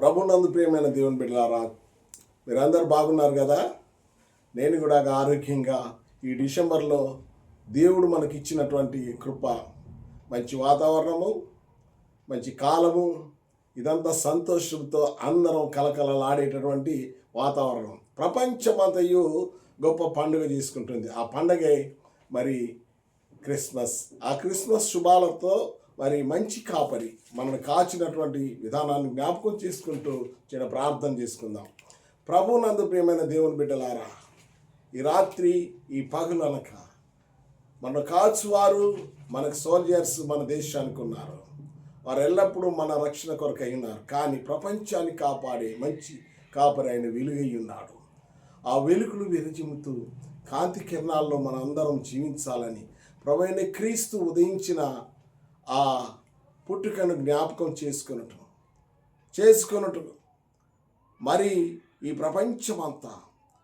ప్రభునందు ప్రియమైన దేవుని బిడ్డలారా, మీరందరూ బాగున్నారు కదా. నేను కూడా ఆరోగ్యంగా ఈ డిసెంబర్లో దేవుడు మనకి ఇచ్చినటువంటి కృప, మంచి వాతావరణము, మంచి కాలము, ఇదంతా సంతోషంతో అందరం కలకలలాడేటటువంటి వాతావరణం. ప్రపంచమంతయు గొప్ప పండుగ చేసుకుంటుంది. ఆ పండుగే మరి క్రిస్మస్. ఆ క్రిస్మస్ శుభాలతో మరి మంచి కాపరి మనల్ని కాచినటువంటి విధానాన్ని జ్ఞాపకం చేసుకుంటూ చిన్న ప్రార్థన చేసుకుందాం. ప్రభునందు ప్రియమైన దేవుని బిడ్డలారా, ఈ రాత్రి ఈ పగలు అనక మన కాచువారు, మనకు సోల్జర్స్ మన దేశానికి ఉన్నారు. వారు ఎల్లప్పుడూ మన రక్షణ కొరకు అయినారు. కానీ ప్రపంచాన్ని కాపాడే మంచి కాపరి ఆయన వెలుగై ఉన్నాడు. ఆ వెలుగులు విరజిమ్ముతూ కాంతి కిరణాల్లో మన అందరం జీవించాలని ప్రభువైన క్రీస్తు ఉదయించిన ఆ పుట్టుకను జ్ఞాపకం చేసుకొనుట మరి ఈ ప్రపంచమంతా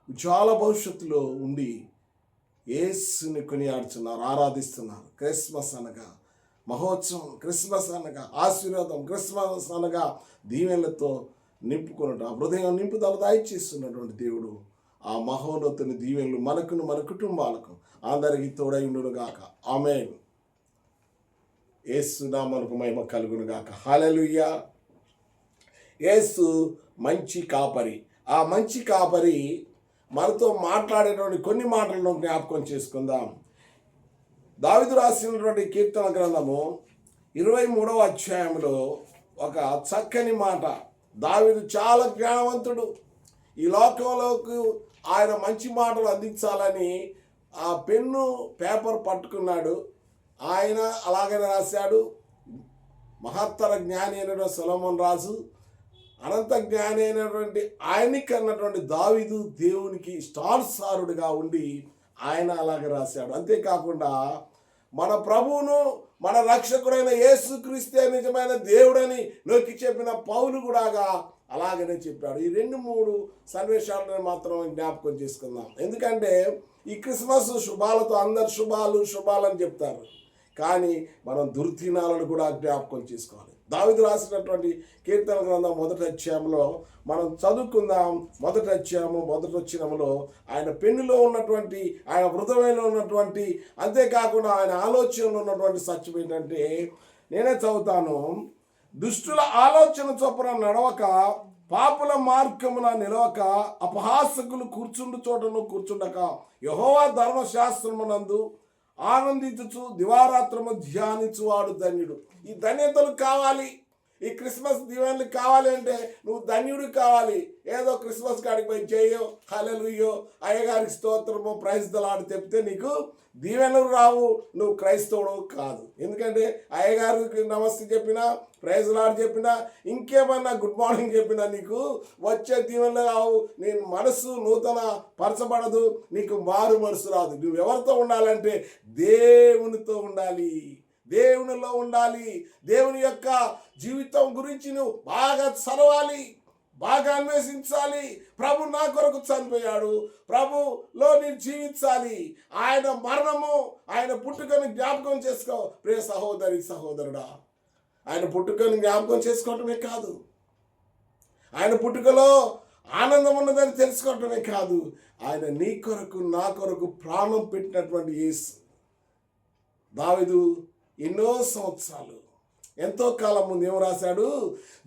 ఉజ్వల భవిష్యత్తులో ఉండి యేసుని కొనియాడుతున్నారు, ఆరాధిస్తున్నారు. క్రిస్మస్ అనగా మహోత్సవం, క్రిస్మస్ అనగా ఆశీర్వాదం, క్రిస్మస్ అనగా దీవెనలతో నింపుకొనుట, హృదయం నింపుదల దయచేస్తున్నటువంటి దేవుడు ఆ మహోన్నతుని దీవెనలు మనకును మన కుటుంబాలకు అందరికీ తోడై ఉండును గాక. ఆమేన్. యేసు నామమునకు మహిమ కలుగును గాక. హల్లెలూయా. యేసు మంచి కాపరి. ఆ మంచి కాపరి మనతో మాట్లాడేటువంటి కొన్ని మాటలను జ్ఞాపకం చేసుకుందాం. దావీదు రాసినటువంటి కీర్తన గ్రంథము 23వ అధ్యాయంలో ఒక చక్కని మాట. దావీదు చాలా జ్ఞానవంతుడు. ఈ లోకంలోకి ఆయన మంచి మాటలు అందించాలని ఆ పెన్ను పేపర్ పట్టుకున్నాడు. ఆయన అలాగనే రాశాడు. మహత్తర జ్ఞాని అయినటువంటి సొలొమోను రాజు, అనంత జ్ఞాని అయినటువంటి ఆయనకి అన్నటువంటి దావీదు దేవునికి స్టార్సారుడుగా ఉండి ఆయన అలాగే రాశాడు. అంతేకాకుండా మన ప్రభువును, మన రక్షకుడైన యేసుక్రీస్తే నిజమైన దేవుడని నొక్కి చెప్పిన పౌలు కూడా అలాగనే చెప్పాడు. ఈ 2-3 సన్నివేశాలను మాత్రం జ్ఞాపకం చేసుకుందాం. ఎందుకంటే ఈ క్రిస్మస్ శుభాలతో అందరు శుభాలని చెప్తారు, కానీ మనం దుర్దినాలను కూడా జ్ఞాపకం చేసుకోవాలి. దావీదు రాసినటువంటి కీర్తన గ్రంథం 1వ అధ్యాయంలో మనం చదువుకుందాం. 1వ అధ్యాయము 1వ వచనంలో ఆయన పెన్నులో ఉన్నటువంటి, ఆయన హృదయంలో ఉన్నటువంటి, అంతేకాకుండా ఆయన ఆలోచనలో ఉన్నటువంటి సత్యం ఏంటంటే, నేనే చదువుతాను. దుష్టుల ఆలోచన చొప్పున నడవక, పాపుల మార్గమున నిలవక, అపహాసకులు కూర్చుండు చోటను కూర్చుండక, యెహోవా ధర్మశాస్త్రమునందు ఆనందించుచు దివారాత్రము ధ్యానించువాడు ధన్యుడు. ఈ ధన్యతలు కావాలి. ఈ క్రిస్మస్ దీవెనలు కావాలి అంటే నువ్వు ధన్యుడు కావాలి. ఏదో క్రిస్మస్ కాడికి పోయి చేయో, హల్లెలూయో, అయ్యగారికి స్తోత్రము, ప్రైజ్ ద లార్డ్ చెప్తే నీకు దీవెనలు రావు, నువ్వు క్రైస్తవుడు కాదు. ఎందుకంటే అయ్యగారికి నమస్తే చెప్పినా, ప్రైజ్ లార్డ్ చెప్పినా, ఇంకేమన్నా గుడ్ మార్నింగ్ చెప్పినా నీకు వచ్చే దీవెనలు రావు. నీ మనసు నూతన పరచబడదు, నీకు మారు మనసు రాదు. నువ్వు ఎవరితో ఉండాలంటే దేవునితో ఉండాలి, దేవునిలో ఉండాలి. దేవుని యొక్క జీవితం గురించి నువ్వు బాగా చదవాలి, బాగా అన్వేషించాలి. ప్రభు నా కొరకు చనిపోయాడు, ప్రభులో నేను జీవించాలి. ఆయన మరణము, ఆయన పుట్టుకను జ్ఞాపకం చేసుకో. ప్రియ సహోదరి సహోదరుడా, ఆయన పుట్టుకను జ్ఞాపకం చేసుకోవటమే కాదు, ఆయన పుట్టుకలో ఆనందం ఉన్నదని తెలుసుకోవటమే కాదు, ఆయన నీ కొరకు నా కొరకు ప్రాణం పెట్టినటువంటి యేసు. దావీదు ఎన్నో సంవత్సరాలు, ఎంతో కాలం ముందు ఏం రాశాడు?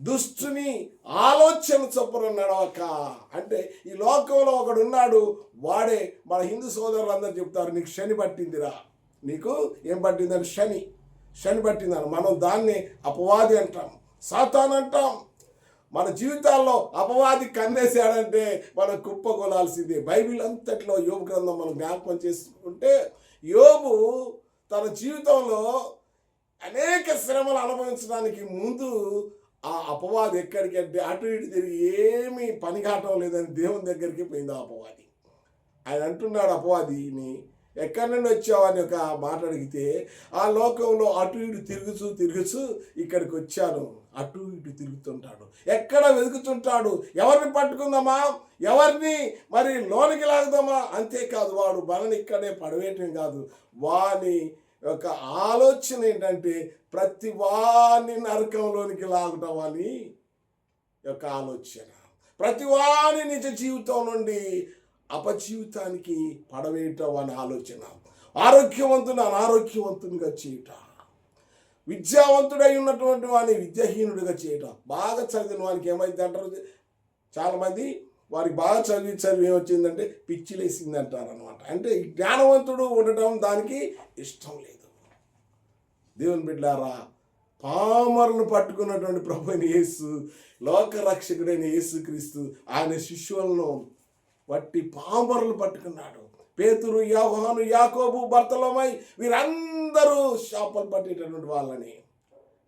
దుష్టుని ఆలోచన చొప్పున నడవక. అంటే ఈ లోకంలో ఒకడు ఉన్నాడు, వాడే మన హిందూ సోదరులందరూ చెప్తారు, నీకు శని పట్టిందిరా. నీకు ఏం పట్టిందని? శని పట్టిందని. మనం దాన్ని అపవాది అంటాం, సాతాను అంటాం. మన జీవితాల్లో అపవాది కన్నేసాడంటే మనం కుప్పగొలాల్సిందే. బైబిల్ అంతట్లో యోబు గ్రంథం మనం జ్ఞాపకం చేసుకుంటే, యోబు తన జీవితంలో అనేక శ్రమలు అనుభవించడానికి ముందు ఆ అపవాది ఎక్కడికంటే అటు ఇటు తిరిగి ఏమీ పని కావటం లేదని దేవుని దగ్గరికి పోయింది ఆ అపవాది. ఆయన అంటున్నాడు అపవాదిని, ఎక్కడి నుండి వచ్చావని ఒక మాట అడిగితే, ఆ లోకంలో అటు ఇటు తిరుగుచూ ఇక్కడికి వచ్చాను. అటు ఇటు తిరుగుతుంటాడు, ఎక్కడ వెతుకుతుంటాడు, ఎవరిని పట్టుకుందామా, ఎవరిని మరి లోనికి లాగుదామా. అంతేకాదు, వాడు మనని ఇక్కడే పడవేయటం కాదు, వాని యొక్క ఆలోచన ఏంటంటే ప్రతి వాడిని నరకంలోనికి లాగటం అని యొక్క ఆలోచన. ప్రతివాని నిజ జీవితం నుండి అపజీవితానికి పడవేయటం అనే ఆలోచన. ఆరోగ్యవంతుని అనారోగ్యవంతునిగా చేయట, విద్యావంతుడై ఉన్నటువంటి వాడిని విద్యాహీనుడిగా చేయటం. బాగా చదివిన వానికి ఏమైంది అంటారు చాలామంది, వారికి బాగా చదివి ఏమొచ్చిందంటే పిచ్చిలేసింది అంటారు అనమాట. అంటే జ్ఞానవంతుడు ఉండటం దానికి ఇష్టం లేదు. దేవుని బిడ్డలారా, పామరులను పట్టుకున్నటువంటి ప్రభువైన యేసు, లోకరక్షకుడైన యేసుక్రీస్తు ఆయన శిష్యులను వట్టి పామరులు పట్టుకున్నాడు. పేతురు, యోహాను, యాకోబు, బర్తలోమై వీరందరూ చేపలు పట్టేటటువంటి వాళ్ళని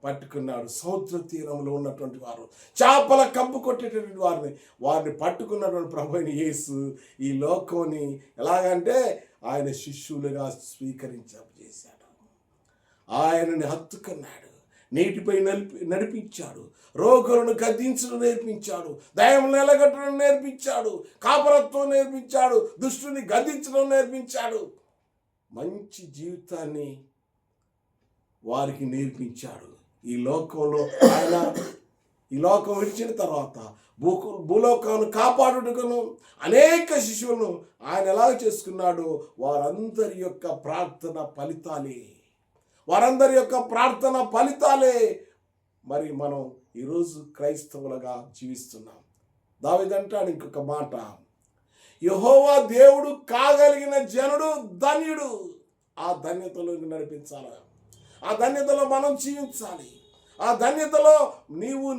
పట్టుకున్నాడు. సముద్ర తీరంలో ఉన్నటువంటి వారు, చేపల కంపు కొట్టేటటువంటి వారిని పట్టుకున్నటువంటి ప్రభువైన యేసు ఈ లోకంని ఎలాగంటే ఆయన శిష్యులుగా చేశాడు. ఆయనని హత్తుకున్నాడు, నీటిపై నడిపించాడు, రోగులను గద్దించడం నేర్పించాడు, దయ్యములను ఎలగట్టడం నేర్పించాడు, కాపరత్వం నేర్పించాడు, దుష్టుని గద్దించడం నేర్పించాడు, మంచి జీవితాన్ని వారికి నేర్పించాడు. ఈ లోకంలో ఆయన ఈ లోకం విడిచిన తర్వాత భూలోకాన్ని కాపాడుటకును అనేక శిశువులను ఆయన ఎలా చేసుకున్నాడు. వారందరి యొక్క ప్రార్థన ఫలితాలే మరి మనం ఈరోజు క్రైస్తవులుగా జీవిస్తున్నాం. దావీదంటాడు ఇంకొక మాట, యెహోవా దేవుడు కాగలిగిన జనుడు ధన్యుడు. ఆ ధన్యతలోకి నడిపించాలి, ఆ ధన్యతలో మనం జీవించాలి. ఆ ధన్యతలో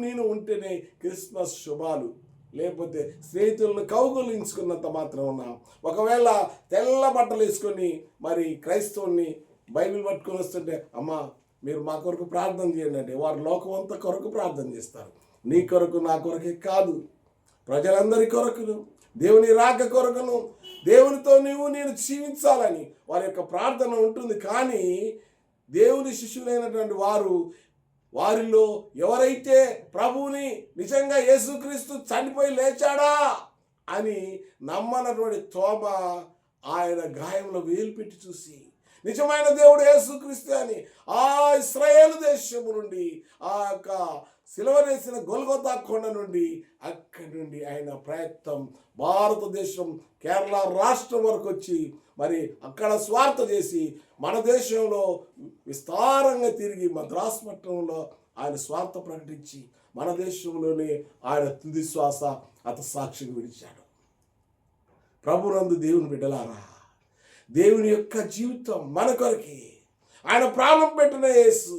నేను ఉంటేనే క్రిస్మస్ శుభాలు, లేకపోతే స్నేహితులను కౌగులించుకున్నంత మాత్రం ఉన్నా. ఒకవేళ తెల్ల బట్టలు వేసుకొని మరి క్రైస్తవుని బైబిల్ పట్టుకొని వస్తుంటే, అమ్మా మీరు మా కొరకు ప్రార్థన చేయండి అంటే వారు లోకం అంతా కొరకు ప్రార్థన చేస్తారు. నీ కొరకు నా కొరకే కాదు, ప్రజలందరి కొరకును, దేవుని రాక కొరకును, దేవునితో నేను జీవించాలని వారి యొక్క ప్రార్థన ఉంటుంది. కానీ దేవుని శిష్యులైనటువంటి వారిలో ఎవరైతే ప్రభువుని నిజంగా యేసుక్రీస్తు చనిపోయి లేచాడా అని నమ్మనటువంటి తోమ ఆయన గాయంలో వేలు పెట్టి చూసి నిజమైన దేవుడు యేసుక్రీస్తు అని ఆ ఇశ్రాయేలు దేశము నుండి, ఆ యొక్క సిలువనేసిన గొల్గొతా కొండ నుండి, అక్కడి నుండి ఆయన ప్రయత్నం భారతదేశం కేరళ రాష్ట్రం వరకు వచ్చి మరి అక్కడ స్వార్థ చేసి మన దేశంలో విస్తారంగా తిరిగి మద్రాసు పట్టణంలో ఆయన స్వార్థ ప్రకటించి మన దేశంలోనే ఆయన తుది శ్వాస సాక్షిగా విడిచాడు. ప్రభునందు దేవుని బిడ్డలారా, దేవుని యొక్క జీవితం మన కొరకి, ఆయన ప్రాణం పెట్టిన యేసు,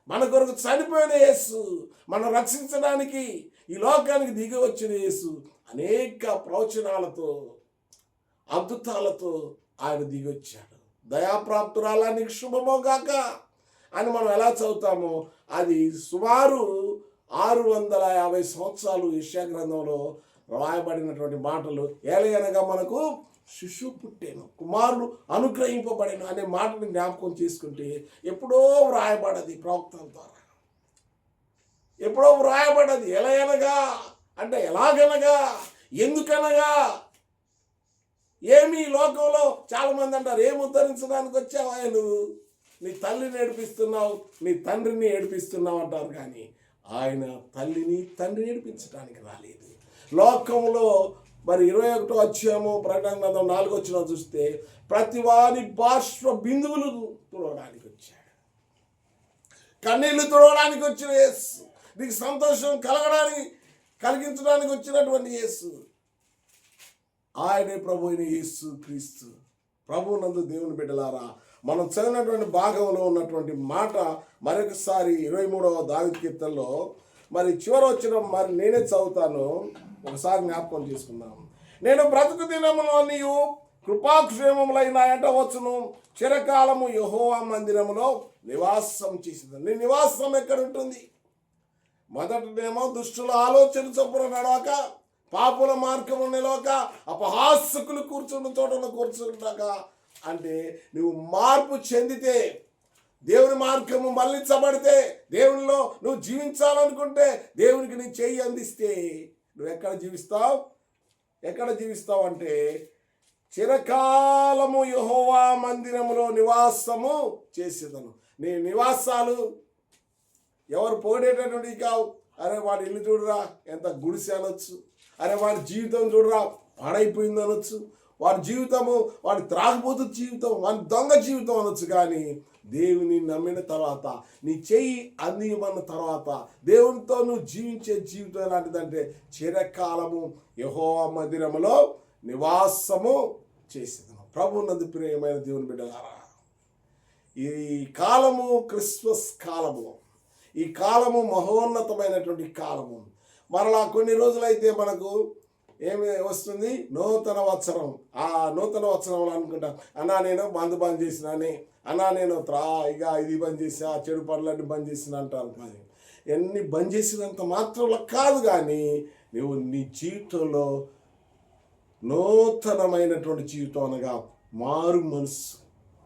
మన కొరకు చనిపోయిన యేసు, మనం రక్షించడానికి ఈ లోకానికి దిగి వచ్చిన యేసు అనేక ప్రవచనాలతో అద్భుతాలతో ఆయన దిగి వచ్చాడు. దయాప్రాప్తురాలా నీకు శుభమో గాక అని మనం ఎలా చదువుతామో అది సుమారు 650 సంవత్సరాలు యెషయా గ్రంథంలో రాయబడినటువంటి మాటలు. ఏలయనగా మనకు శిశువు పుట్టేను, కుమారుడు అనుగ్రహింపబడేను అనే మాటను జ్ఞాపకం చేసుకుంటే ఎప్పుడో వ్రాయబడది, ప్రవక్తల ద్వారా ఎప్పుడో వ్రాయబడది. ఎలయనగా అంటే ఎలాగనగా, ఎందుకనగా, ఏమి లోకంలో చాలామంది అంటారు, ఏమి ఉద్ధరించడానికి వచ్చావా నువ్వు, నీ తల్లిని ఏడిపిస్తున్నావు, నీ తండ్రిని ఏడిపిస్తున్నావు అంటారు. కానీ ఆయన తల్లిని తండ్రిని ఏడిపించడానికి రాలేదు. లోకంలో మరి 21వ అధ్యాయము ప్రకటన గ్రంథం 4వ వచనం చూస్తే ప్రతి వారి బాష్ప బిందువులు తుడవడానికి వచ్చాడు. కన్నీళ్లు తుడవడానికి వచ్చిన యేసు, నీకు సంతోషం కలిగించడానికి వచ్చినటువంటి యేసు, ఆయనే ప్రభు అయిన యేసు క్రీస్తు. ప్రభువునందు దేవుని బిడ్డలారా, మనం చదివినటువంటి భాగంలో ఉన్నటువంటి మాట మరొకసారి 23వ దావీదు కీర్తనలో మరి చివరి వచ్చిన మరి నేనే చదువుతాను, ఒకసారి జ్ఞాపకం చేసుకుందాం. నేను బ్రతుకు దినములో నీవు కృపాక్షేమములైన ఎంట వచ్చును, చిరకాలము యెహోవా మందిరములో నివాసం చేసింది. నీ నివాసం ఎక్కడ ఉంటుంది? మొదటనేమో దుష్టుల ఆలోచన చొప్పున నడవక, పాపుల మార్గము నిలవక, అపహాసకులు కూర్చున్న చోటలో కూర్చుంటాక. అంటే నువ్వు మార్పు చెందితే, దేవుని మార్గము మళ్ళించబడితే, దేవునిలో నువ్వు జీవించాలనుకుంటే, దేవునికి నీ చెయ్యి అందిస్తే నువ్వు ఎక్కడ జీవిస్తావు అంటే చిరకాలము యెహోవా మందిరములో నివాసము చేసేదను. నీ నివాసాలు ఎవరు పోగొట్టేటటువంటి కావు, అరే వాడి ఇల్లు చూడరా ఎంత గుడిసె అనొచ్చు, అరే వాడి జీవితం చూడరా పాడైపోయింది అనొచ్చు, వాడి జీవితము వాడి త్రాగిపోతు జీవితం, వాడి దొంగ జీవితం అనొచ్చు. కానీ దేవుని నమ్మిన తర్వాత, నీ చెయ్యి అందియమన్న తర్వాత దేవునితో నువ్వు జీవించే జీవితం ఎలాంటిదంటే చిరకాలము యెహోవా మందిరములో నివాసము చేసేదను. ప్రభువునందు ప్రియమైన దేవుని బిడ్డలారా, ఈ కాలము క్రిస్మస్ కాలము, ఈ కాలము మహోన్నతమైనటువంటి కాలము. మరలా కొన్ని రోజులైతే మనకు ఏమి వస్తుంది, నూతన వత్సరం. ఆ నూతన వత్సరంలో అనుకుంటా, అన్నా నేను బంద్ చేసినాని, అన్నా నేను ఇక ఇది బంద్ చేసా, చెడు పనులన్నీ బంద్ చేసిన అంటారు. కానీ ఎన్ని బంద్ చేసినంత మాత్రంలో కాదు, కానీ నువ్వు నీ జీవితంలో నూతనమైనటువంటి జీవితం అనగా మారు మనసు,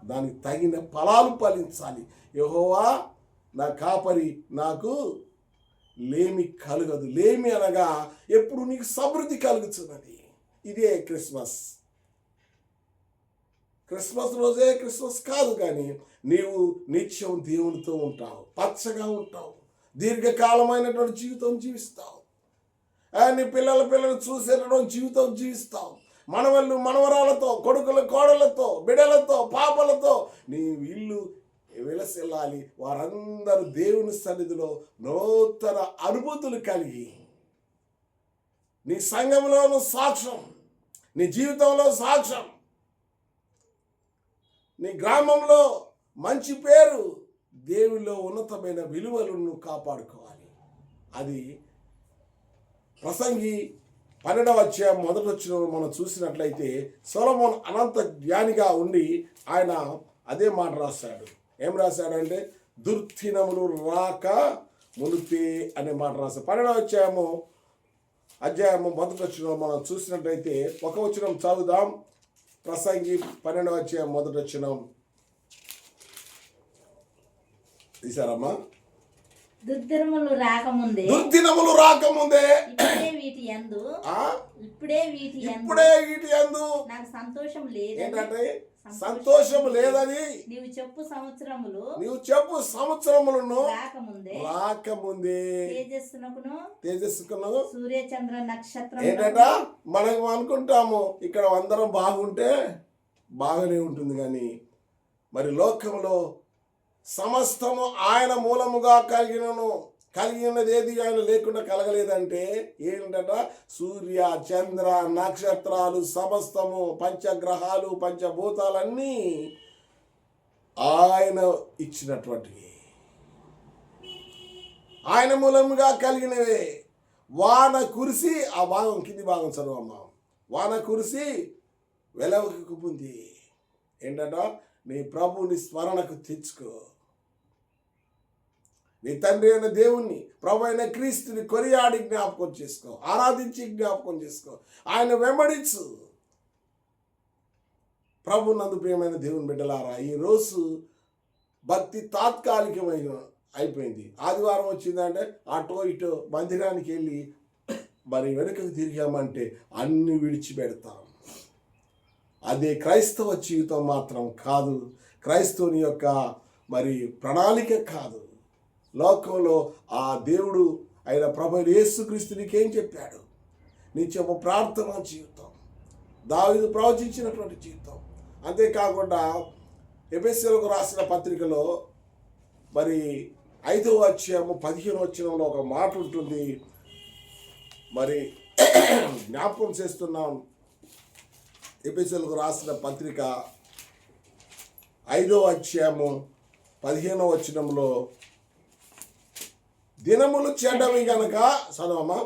దానికి తగిన ఫలాలు ఫలించాలి. యెహోవా నా కాపరి, నాకు లేమి కలుగదు. లేమి అనగా ఎప్పుడు నీకు సమృద్ధి కలుగుతున్నది. ఇదే క్రిస్మస్. క్రిస్మస్ రోజే క్రిస్మస్ కాదు, కానీ నీవు నిత్యం దేవునితో ఉంటావు, పచ్చగా ఉంటావు, దీర్ఘకాలమైనటువంటి జీవితం జీవిస్తావు. నీ పిల్లలు చూసేటటువంటి జీవితం జీవిస్తావు. మనవళ్ళు మనవరాలతో, కొడుకుల కోడలతో, బిడలతో, పాపలతో నీ ఇల్లు వెలసెల్లాలి. వారందరూ దేవుని సన్నిధిలో నూతన అనుభూతులు కలిగి నీ సంఘంలోనూ సాక్ష్యం, నీ జీవితంలో సాక్ష్యం, నీ గ్రామంలో మంచి పేరు, దేవునిలో ఉన్నతమైన విలువలను కాపాడుకోవాలి. అది ప్రసంగి 12వ అధ్యాయం మొదటి వచనంలో మనం చూసినట్లయితే సొలొమోను అనంత జ్ఞానిగా ఉండి ఆయన అదే మాట రాశాడు. ఏం రాశాడంటే దుర్దినములు రాక మునిపే అనే మాట రాశాడు. 12వ అధ్యాయము మొదటి వచనంలో మనం చూసినట్లయితే ఒక వచనం చదువుదాం. ప్రసంగి 12వ అధ్యాయం మొదటి వచనం తీశారమ్మా. దుర్దినములు రాకముందే ఇప్పుడే వీటి యందు నాకు సంతోషం లేదు. ఏంటంటే సంతోషం లేదని నీవు చెప్పు సంవత్సరములను రాకముందే తేజస్సుకును సూర్య చంద్ర నక్షత్రం. ఏంటంట మనం అనుకుంటాము ఇక్కడ అందరం బాగుంటే బాగానే ఉంటుంది, కానీ మరి లోకంలో సమస్తము ఆయన మూలముగా కలిగినది ఏది ఆయన లేకుండా కలగలేదంటే ఏంటంట, సూర్య చంద్ర నక్షత్రాలు సమస్తము, పంచగ్రహాలు పంచభూతాలన్నీ ఆయన ఇచ్చినటువంటివి, ఆయన మూలముగా కలిగినవే. వాన కురిసి, ఆ భాగం కింది భాగం చదవమ్మా. వాన కురిసి వెలవకు పొంది ఏంటంట, నీ ప్రభుని స్మరణకు తెచ్చుకో. నీ తండ్రి అయిన దేవుణ్ణి, ప్రభు అయిన క్రీస్తుని కొనియాడి జ్ఞాపకం చేసుకో, ఆరాధించి జ్ఞాపకం చేసుకో, ఆయన వెంబడించు. ప్రభు నందు ప్రియమైన దేవుని బిడ్డలారా, ఈరోజు భక్తి తాత్కాలికమైన అయిపోయింది. ఆదివారం వచ్చిందంటే అటో ఇటో మందిరానికి వెళ్ళి మరి వెనుకకు తిరిగామంటే అన్ని విడిచిపెడతాం. అదే క్రైస్తవ జీవితం మాత్రం కాదు. క్రైస్తవుని యొక్క మరి ప్రణాళిక కాదు. లోకంలో ఆ దేవుడు అయిన ప్రభు యేసుక్రీస్తు నీకేం చెప్పాడు? నిత్యము ప్రార్థన జీవితం, దావీదు ప్రవచించినటువంటి జీవితం. అంతేకాకుండా ఎఫెసీయులకు రాసిన పత్రికలో మరి 5వ అధ్యాయము 15వ వచనంలో ఒక మాట ఉంటుంది. మరి జ్ఞాపకం చేస్తున్నాం. ఎఫెసీయులకు రాసిన పత్రిక 5వ అధ్యాయము 15వ వచనంలో, దినములు చెడ్డవి గనుక చదవమ్మా.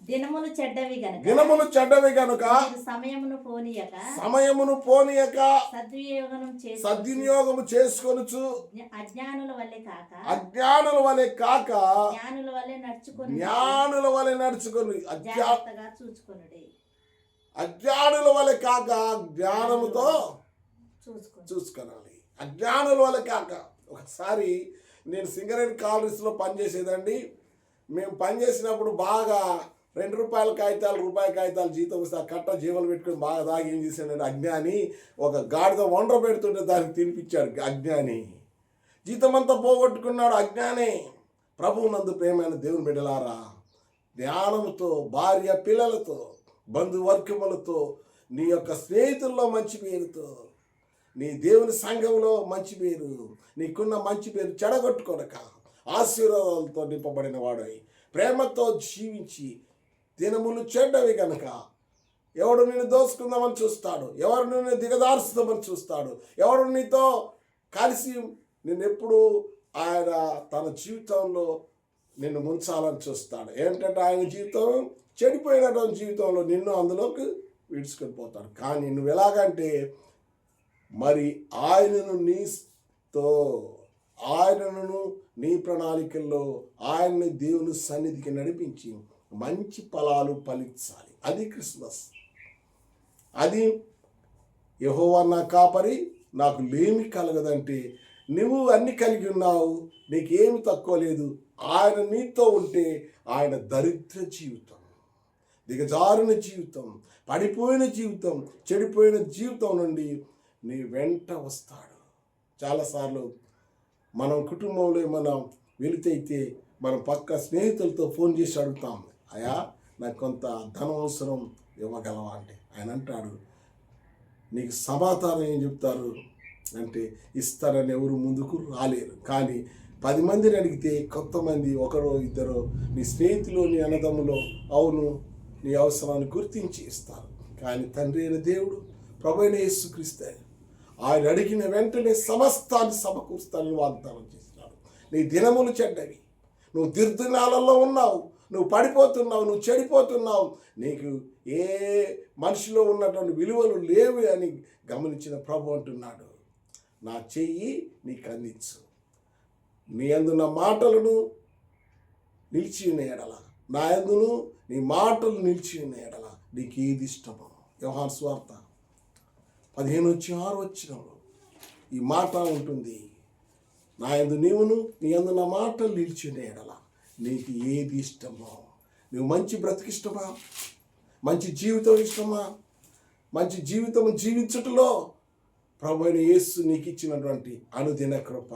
దినములు చెడ్డవి గనుక సమయమును పోనీయక సద్వినియోగము చేసుకొనుచు అజ్ఞానుల వలె కాక జ్ఞానుల వలె నడుచుకొని అజ్ఞానుల వలె కాక జ్ఞానముతో చూసుకోవాలి. అజ్ఞానుల వలె కాక. ఒకసారి నేను సింగరేణి కాలనీస్లో పనిచేసేదండి. మేము పనిచేసినప్పుడు బాగా ₹2 కాగితాలు, రూపాయి కాగితాలు జీతం వస్తే ఆ కట్ట జీవలు పెట్టుకొని బాగా దాగి ఏం చేశాడంటే అజ్ఞాని ఒక గాడిద వండ్ర పెడుతుంటే దానికి తినిపించాడు అజ్ఞాని. జీతం అంతా పోగొట్టుకున్నాడు అజ్ఞాని. ప్రభువు నందు ప్రేమైన దేవుని బిడ్డలారా, జ్ఞానంతో, భార్య పిల్లలతో, బంధువర్గములతో, నీ యొక్క స్నేహితుల్లో మంచి పేరుతో, నీ దేవుని సంఘంలో మంచి పేరు, నీకున్న మంచి పేరు చెడగొట్టుకొనక ఆశీర్వాదాలతో నింపబడిన వాడై ప్రేమతో జీవించి, దినములు చెడ్డవి కనుక ఎవడు నిన్ను దోసుకుందామని చూస్తాడు, ఎవరు నిన్ను దిగదార్చుదామని చూస్తాడు, ఎవడు నీతో కలిసి నిన్నెప్పుడు ఆయన తన జీవితంలో నిన్ను ముంచాలని చూస్తాడు. ఏంటంటే ఆయన జీవితం చెడిపోయినటువంటి జీవితంలో నిన్ను అందులోకి విడుచుకొని పోతాడు. కానీ నువ్వు ఎలాగంటే మరి ఆయనను నీ ప్రణాళికల్లో ఆయన్ని దేవుని సన్నిధికి నడిపించి మంచి ఫలాలు ఫలించాలి. అది క్రిస్మస్. అది యెహోవా నా కాపరి, నాకు లేమి కలగదంటే నువ్వు అన్ని కలిగి ఉన్నావు, నీకేమి తక్కువ లేదు. ఆయన నీతో ఉంటే ఆయన దరిద్ర జీవితం, దిగజారిన జీవితం, పడిపోయిన జీవితం, చెడిపోయిన జీవితం నుండి నీ వెంట వస్తాడు. చాలాసార్లు మనం కుటుంబంలో మనం వెళితే మనం పక్క స్నేహితులతో ఫోన్ చేసి అడుగుతాం, అయ్యా నాకు కొంత ధనం అవసరం, ఇవ్వగలవా అంటే ఆయన అంటాడు, నీకు సమాధానం ఏం చెప్తారు అంటే ఇస్తారని ఎవరు ముందుకు రాలేరు. కానీ 10 మందిని అడిగితే కొంతమంది, ఒకరో ఇద్దరు నీ స్నేహితులు, నీ అన్నదమ్ములో అవును నీ అవసరాన్ని గుర్తించి ఇస్తారు. కానీ తండ్రి అయిన దేవుడు, ప్రభు అయిన యేసుక్రీస్తు ఆయన అడిగిన వెంటనే సమస్తాన్ని సమకూరుస్తానని వాగ్దానం చేస్తున్నాడు. నీ దినములు చెడ్డవి, నువ్వు దుర్దినాలలో ఉన్నావు, నువ్వు పడిపోతున్నావు, నువ్వు చెడిపోతున్నావు, నీకు ఏ మనిషిలో ఉన్నటువంటి విలువలు లేవు అని గమనించిన ప్రభు అంటున్నాడు, నా చెయ్యి నీకు అందించు, నీ అందున్న మాటలను నిలిచి ఉన్న ఎడల, నా అందును నీ మాటలు నిలిచి ఉన్న ఎడల నీకు ఏది ఇష్టమో. యోహాను సువార్త 15:6 ఈ మాట ఉంటుంది, నా యందు నీవును నీ యందు నా మాటలు నిలిచి ఉన్న ఎడల నీకు ఏది ఇష్టమో. నువ్వు మంచి బ్రతికిష్టమా, మంచి జీవితం ఇష్టమా, మంచి జీవితం జీవించుటలో ప్రభు అయిన యేసు నీకు ఇచ్చినటువంటి అనుదిన కృప,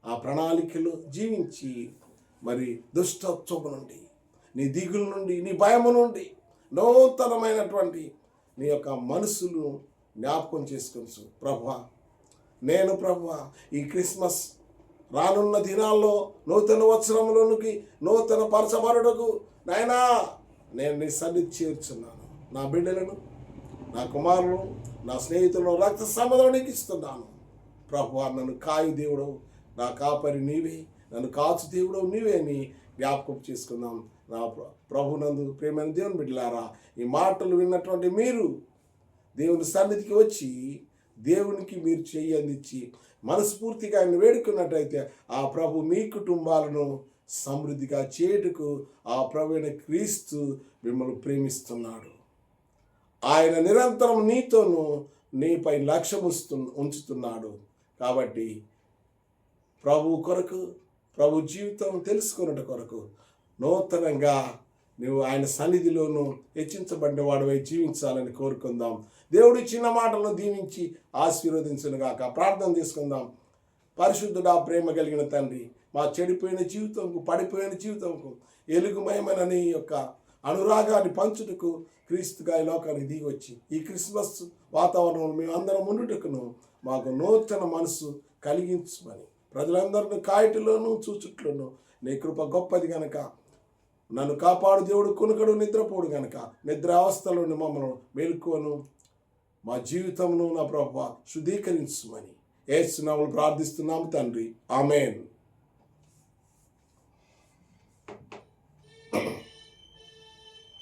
ఆ ప్రణాళికలు జీవించి మరి దుష్టత్వము నుండి, నీ దిగుల నుండి, నీ భయము నుండి నూతనమైనటువంటి నీ యొక్క మనసును జ్ఞాపకం చేసుకోవచ్చు. ప్రభువా, నేను ప్రభువా ఈ క్రిస్మస్ రానున్న దినాల్లో నూతన వత్సరంలోనికి నూతన పరచబడుటకు నాయనా నేను నీ సన్నిధి చేర్చున్నాను. నా బిడ్డలను, నా కుమారులను, నా స్నేహితులను రక్త సంబంధానికి ఇస్తున్నాను. ప్రభువా, నన్ను కాయు దేవుడవు, నా కాపరి నీవే, నన్ను కాచు దేవుడవు నీవే అని జ్ఞాపకం చేసుకుందాం. నా ప్రభునందు ప్రేమైన దేవుని బిడ్డలారా, ఈ మాటలు విన్నటువంటి మీరు దేవుని సన్నిధికి వచ్చి దేవునికి మీరు చెయ్యి అందించి మనస్ఫూర్తిగా ఆయన వేడుకున్నట్టయితే ఆ ప్రభు మీ కుటుంబాలను సమృద్ధిగా చేయుటకు ఆ ప్రభు అయిన క్రీస్తు మిమ్మల్ని ప్రేమిస్తున్నాడు. ఆయన నిరంతరం నీతోనూ నీపై లక్ష్యం ఉంచుతున్నాడు. కాబట్టి ప్రభు కొరకు, ప్రభు జీవితం తెలుసుకున్నట్టు కొరకు నూతనంగా నువ్వు ఆయన సన్నిధిలోనూ హెచ్చించబడిన వాడివై జీవించాలని కోరుకుందాం. దేవుడి చిన్న మాటలను దీవించి ఆశీర్వదించునుగాక. ప్రార్థన చేసుకుందాం. పరిశుద్ధుడా, ప్రేమ కలిగిన తండ్రి, మా చెడిపోయిన జీవితంకు, పడిపోయిన జీవితంకు ఎలుగుమయమైన నీ యొక్క అనురాగాన్ని పంచుటకు క్రీస్తుగా ఈ లోకానికి దిగి వచ్చి ఈ క్రిస్మస్ వాతావరణంలో మేము అందరం ఉండుటకును మాకు నూతన మనసు కలిగించమని ప్రజలందరినీ కాయటిలోనూ చూచుట్లోనూ నీ కృప గొప్పది గనక నన్ను కాపాడు దేవుడు, కునుకడు నిద్రపోడు గనక నిద్రావస్థలోని మమ్మల్ని మేలుకోను, మా జీవితమును నా ప్రభువా శుద్ధీకరించుమని యేసు నామములో ప్రార్థిస్తున్నాము తండ్రి. ఆమేన్.